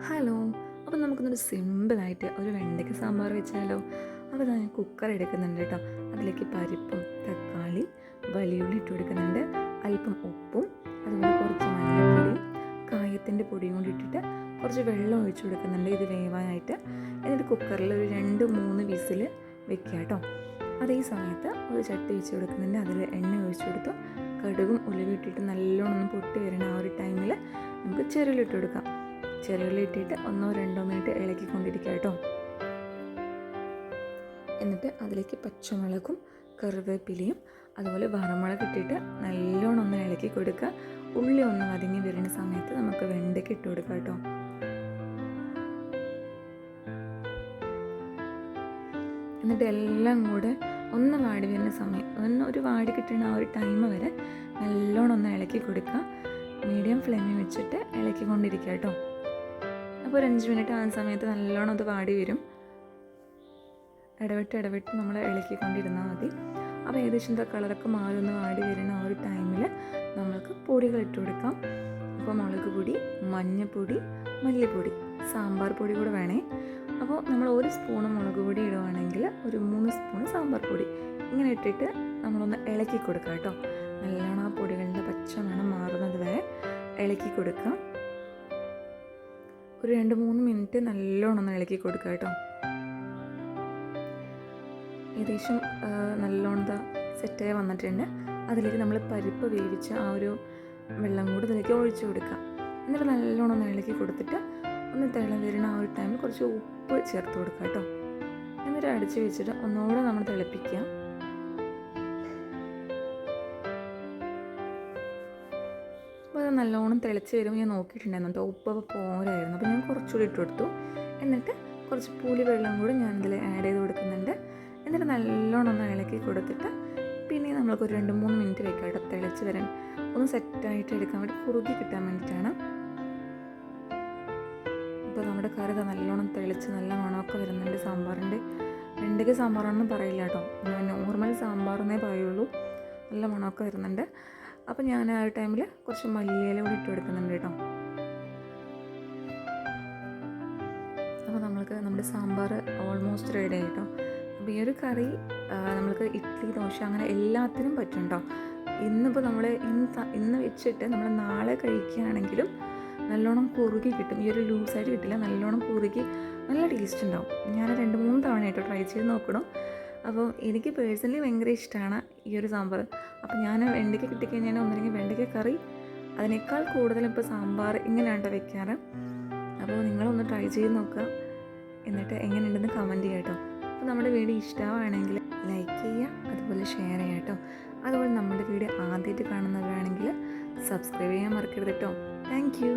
Hello. അപ്പോൾ നമുക്കൊന്നൊരു സിമ്പിളായിട്ട് ഒരു വെണ്ടയ്ക്ക സാമ്പാർ വെച്ചാലോ? അപ്പോൾ ഞാൻ കുക്കർ എടുക്കുന്നുണ്ട് കേട്ടോ. അതിലേക്ക് പരിപ്പും തക്കാളി വലിയുള്ളി ഇട്ട് കൊടുക്കുന്നുണ്ട്, അല്പം ഉപ്പും അതുപോലെ കുറച്ച് മഞ്ഞൾപ്പൊടിയും കായത്തിൻ്റെ പൊടിയും കൂടി ഇട്ടിട്ട് കുറച്ച് വെള്ളം ഒഴിച്ചു കൊടുക്കുന്നുണ്ട് ഇത് വേവാനായിട്ട്. എന്നിട്ട് കുക്കറിൽ ഒരു 2-3 വിസിൽ വെക്കുക കേട്ടോ. അതേ സമയത്ത് ഒരു ചട്ടി വെച്ച് കൊടുക്കുന്നുണ്ട്, അതിൽ എണ്ണ ഒഴിച്ചു കൊടുത്തു കടുകും ഉലുവയും ഇട്ടിട്ട് നല്ലോണം ഒന്ന് പൊട്ടി വരണ ആ ഒരു ടൈമിൽ നമുക്ക് ചെറുള്ളിട്ട് കൊടുക്കാം. ചെറുള്ളി ഇട്ടിട്ട് 1-2 മിനിറ്റ് ഇളക്കിക്കൊണ്ടിരിക്കുക കേട്ടോ. എന്നിട്ട് അതിലേക്ക് പച്ചമുളകും കറിവേപ്പിലയും അതുപോലെ വറമുളക് ഇട്ടിട്ട് നല്ലോണം ഒന്ന് ഇളക്കി കൊടുക്കുക. ഉള്ളി ഒന്ന് വതങ്ങി വരുന്ന സമയത്ത് നമുക്ക് വെണ്ടയ്ക്ക ഇട്ട് കൊടുക്കാം കേട്ടോ. എന്നിട്ട് എല്ലാം കൂടെ ഒന്ന് വാടി വരുന്ന സമയം ഒരു വാടി കിട്ടുന്ന ആ ഒരു ടൈം വരെ നല്ലോണം ഒന്ന് ഇളക്കി കൊടുക്കുക. മീഡിയം ഫ്ലെയിമിൽ വെച്ചിട്ട് ഇളക്കിക്കൊണ്ടിരിക്കുക കേട്ടോ. അപ്പോൾ ഒരു 5 മിനിറ്റ് ആകുന്ന സമയത്ത് നല്ലോണം അത് വാടി വരും. ഇടവിട്ട് നമ്മൾ ഇളക്കിക്കൊണ്ടിരുന്നാൽ മതി. അപ്പോൾ ഏകദേശം കളറൊക്കെ മാറി വാടി വരുന്ന ആ ഒരു ടൈമിൽ നമ്മൾക്ക് പൊടികൾ ഇട്ട് കൊടുക്കാം. അപ്പോൾ മുളക് പൊടി, മഞ്ഞൾപ്പൊടി, മല്ലിപ്പൊടി, സാമ്പാർ പൊടി കൂടെ വേണേ. അപ്പോൾ നമ്മൾ 1 സ്പൂണ് മുളക് പൊടി ഇടുവാണെങ്കിൽ ഒരു 3 സ്പൂൺ സാമ്പാർ പൊടി ഇങ്ങനെ ഇട്ടിട്ട് നമ്മളൊന്ന് ഇളക്കി കൊടുക്കാം കേട്ടോ. നല്ലോണം ആ പൊടികളുടെ പച്ച മണം മാറുന്നത് വരെ ഇളക്കി കൊടുക്കാം. ഒരു 2-3 മിനിറ്റ് നല്ലോണം ഒന്ന് ഇളക്കി കൊടുക്കുക കേട്ടോ. ഏകദേശം നല്ലോണം സെറ്റായി വന്നിട്ടുണ്ട്. അതിലേക്ക് നമ്മൾ പരിപ്പ് വേവിച്ച ആ ഒരു വെള്ളം കൂടി അതിലേക്ക് ഒഴിച്ചു കൊടുക്കുക. എന്നിട്ട് നല്ലോണം ഒന്ന് ഇളക്കി കൊടുത്തിട്ട് ഒന്ന് തിളം വരുന്ന ആ ഒരു ടൈമിൽ കുറച്ച് ഉപ്പ് ചേർത്ത് കൊടുക്കുക കേട്ടോ. എന്നിട്ട് അടിച്ച് വെച്ചിട്ട് ഒന്നുകൂടെ നമ്മൾ തിളപ്പിക്കുക. അപ്പോൾ അത് നല്ലോണം തിളച്ച് വരുമ്പോൾ ഞാൻ നോക്കിയിട്ടുണ്ടായിരുന്നു കേട്ടോ, ഉപ്പ് പോരായിരുന്നു. അപ്പോൾ ഞാൻ കുറച്ചുകൂടി ഇട്ട് കൊടുത്തു. എന്നിട്ട് കുറച്ച് പുളി വെള്ളം കൂടി ഞാൻ ഇതിൽ ആഡ് ചെയ്ത് കൊടുക്കുന്നുണ്ട്. എന്നിട്ട് നല്ലോണം ഒന്ന് ഇളക്കി കൊടുത്തിട്ട് പിന്നെ നമ്മൾക്കൊരു 2-3 മിനിറ്റ് വെക്കാം കേട്ടോ. തിളച്ച് വരാൻ ഒന്ന് സെറ്റായിട്ട് എടുക്കാൻ വേണ്ടി കുറുകി കിട്ടാൻ വേണ്ടിയിട്ടാണ്. ഇപ്പോൾ നമ്മുടെ കറി നല്ലോണം തെളിച്ച് നല്ല മണമൊക്കെ വരുന്നുണ്ട് സാമ്പാറിൻ്റെ. വെണ്ടയ്ക്ക സാമ്പാറാണെന്ന് പറയില്ല കേട്ടോ, ഞാൻ നോർമൽ സാമ്പാറെന്നേ പറയുള്ളൂ. നല്ല മണമൊക്കെ വരുന്നുണ്ട്. അപ്പോൾ ഞാൻ ആ ഒരു ടൈമിൽ കുറച്ച് മല്ലിയില കൂടി ഇട്ട് കൊടുക്കുന്നുണ്ട് കേട്ടോ. അപ്പോൾ നമ്മുടെ സാമ്പാർ ഓൾമോസ്റ്റ് റെഡി ആയിട്ടോ. അപ്പോൾ ഈ ഒരു കറി നമ്മൾക്ക് ഇഡ്ഡലി, ദോശ അങ്ങനെ എല്ലാത്തിനും പറ്റും കേട്ടോ. ഇന്നിപ്പോൾ നമ്മൾ ഇന്ന് വെച്ചിട്ട് നമ്മൾ നാളെ കഴിക്കുകയാണെങ്കിലും നല്ലോണം കുറുകി കിട്ടും. ഈ ഒരു ലൂസായിട്ട് കിട്ടില്ല, നല്ലോണം കുറുകി നല്ല ടേസ്റ്റ് ഉണ്ടാവും. ഞാൻ 2-3 തവണയായിട്ടോ ട്രൈ ചെയ്ത് നോക്കണം. അപ്പോൾ എനിക്ക് പേഴ്സണലി ഭയങ്കര ഇഷ്ടമാണ് ഈ ഒരു സാമ്പാർ. അപ്പോൾ ഞാൻ വെണ്ടയ്ക്ക കിട്ടിക്കഴിഞ്ഞാൽ ഒന്നില്ലെങ്കിൽ വെണ്ടയ്ക്ക കറി, അതിനേക്കാൾ കൂടുതലും ഇപ്പോൾ സാമ്പാർ ഇങ്ങനെയാണ് വെക്കാറ്. അപ്പോൾ നിങ്ങളൊന്ന് ട്രൈ ചെയ്ത് നോക്കുക, എന്നിട്ട് എങ്ങനെയുണ്ടെന്ന് കമൻറ്റ് ചെയ്യാം കേട്ടോ. അപ്പോൾ നമ്മുടെ വീഡിയോ ഇഷ്ടമാണെങ്കിൽ ലൈക്ക് ചെയ്യുക, അതുപോലെ ഷെയർ ചെയ്യുക കേട്ടോ. അതുപോലെ നമ്മുടെ വീഡിയോ ആദ്യമായിട്ട് കാണുന്നവരാണെങ്കിൽ സബ്സ്ക്രൈബ് ചെയ്യാൻ മറക്കരുത് കേട്ടോ. Thank you.